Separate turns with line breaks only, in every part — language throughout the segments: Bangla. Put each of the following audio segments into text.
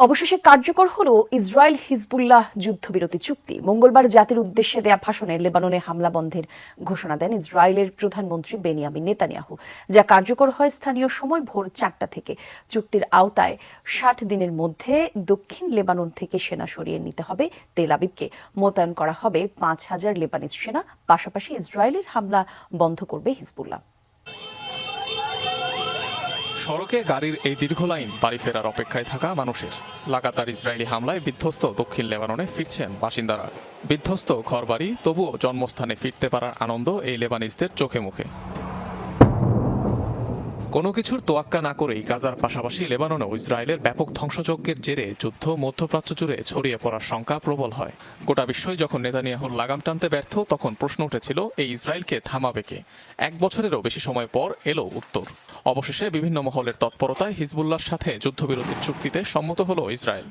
অবশেষে কার্যকর হলো ইসরায়েল হিজবুল্লাহ যুদ্ধবিরতি চুক্তি। মঙ্গলবার জাতির উদ্দেশ্যে দেয়া ভাষণে লেবাননে হামলা বন্ধের ঘোষণা দেন ইসরায়েলের প্রধানমন্ত্রী বেনিয়ামিন নেতানিয়াহু, যা কার্যকর হয় স্থানীয় সময় ভোর 4টা থেকে। চুক্তির আওতায় 60 দিনের মধ্যে দক্ষিণ লেবানন থেকে সেনা সরিয়ে নিতে হবে তেল আবিবকে। মোতায়েন করা হবে 5000 লেবানিজ সেনা। পাশাপাশি ইসরায়েলের হামলা বন্ধ করবে হিজবুল্লাহ।
সড়কে গাড়ির এই দীর্ঘ লাইন বাড়ি ফেরার অপেক্ষায় থাকা মানুষের। লাগাতার ইসরায়েলি হামলায় বিধ্বস্ত দক্ষিণ লেবাননে ফিরছেন বাসিন্দারা। বিধ্বস্ত ঘরবাড়ি, তবুও জন্মস্থানে ফিরতে পারার আনন্দ এই লেবানিজদের চোখে মুখে। কোনো কিছুর তোয়াক্কা না করেই গাজার পাশাপাশি লেবাননেও ইসরায়েলের ব্যাপক ধ্বংসযজ্ঞের জেরে যুদ্ধ মধ্যপ্রাচ্য জুড়ে ছড়িয়ে পড়ার শঙ্কা প্রবল হয়। গোটা বিশ্বই যখন নেতানিয়াহুর লাগাম টানতে ব্যর্থ, তখন প্রশ্ন উঠেছিল এই ইসরায়েলকে থামাবে কে। 1 বছরেরও বেশি সময় পর এলো উত্তর। অবশেষে বিভিন্ন মহলের তৎপরতায় হিজবুল্লাহর সাথে যুদ্ধবিরতির চুক্তিতে সম্মত হলো ইসরায়েল।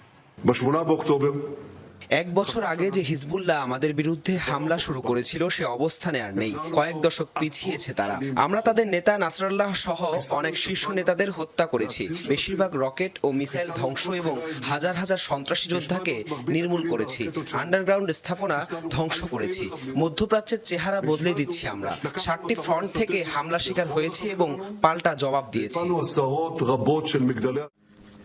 1 বছর আগে যে হিজবুল্লাহ আমাদের বিরুদ্ধে হামলা শুরু করেছিল, সে অবস্থানে আর নেই। কয়েক দশক পিছিয়েছে তারা। আমরা তাদের নেতা নাসরাল্লাহ সহ অনেক শীর্ষ নেতাদের হত্যা করেছি। বেশিরভাগ রকেট ও মিসাইল ধ্বংস এবং হাজার হাজার সন্ত্রাসী যোদ্ধাকে নির্মূল করেছি। আন্ডারগ্রাউন্ড স্থাপনা ধ্বংস করেছি। মধ্যপ্রাচ্যের চেহারা বদলে দিচ্ছি আমরা। 7টি ফ্রন্ট থেকে হামলা শিকার হয়েছে এবং পাল্টা জবাব দিয়েছি।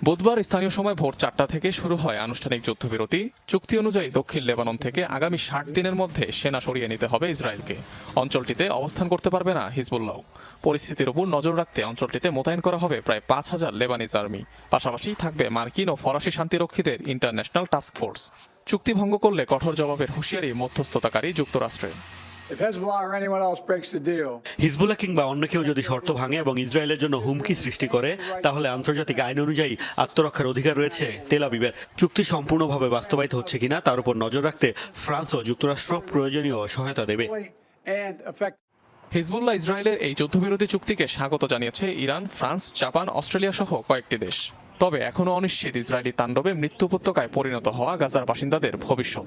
বুধবার স্থানীয় সময় ভোর 4টা থেকে শুরু হয় আনুষ্ঠানিক যুদ্ধবিরতি। চুক্তি অনুযায়ী দক্ষিণ লেবানন থেকে আগামী 60 দিনের মধ্যে সেনা সরিয়ে নিতে হবে ইসরায়েলকে। অঞ্চলটিতে অবস্থান করতে পারবে না হিজবুল্লাহ। পরিস্থিতির উপর নজর রাখতে অঞ্চলটিতে মোতায়েন করা হবে প্রায় 5000 লেবানিজ আর্মি। পাশাপাশি থাকবে মার্কিন ও ফরাসি শান্তিরক্ষীদের ইন্টারন্যাশনাল টাস্ক ফোর্স। চুক্তি ভঙ্গ করলে কঠোর জবাবের হুঁশিয়ারি মধ্যস্থতাকারী যুক্তরাষ্ট্রের।
হিজবুল্লাহ কিংবা অন্য কেউ যদি শর্ত ভাঙে এবং ইসরায়েলের জন্য হুমকি সৃষ্টি করে, তাহলে আন্তর্জাতিক আইন অনুযায়ী আত্মরক্ষার অধিকার রয়েছে তেল আবিবের। চুক্তি সম্পূর্ণভাবে বাস্তবায়িত হচ্ছে কিনা তার উপর নজর রাখতে ফ্রান্স ও যুক্তরাষ্ট্র প্রয়োজনীয় সহায়তা দেবে।
হিজবুল্লাহ ইসরায়েলের এই যুদ্ধবিরতি চুক্তিকে স্বাগত জানিয়েছে ইরান, ফ্রান্স, জাপান, অস্ট্রেলিয়া সহ কয়েকটি দেশ। তবে এখনও অনিশ্চিত ইসরায়েলি তাণ্ডবে মৃত্যু উপত্যকায় পরিণত হওয়া গাজার বাসিন্দাদের ভবিষ্যৎ।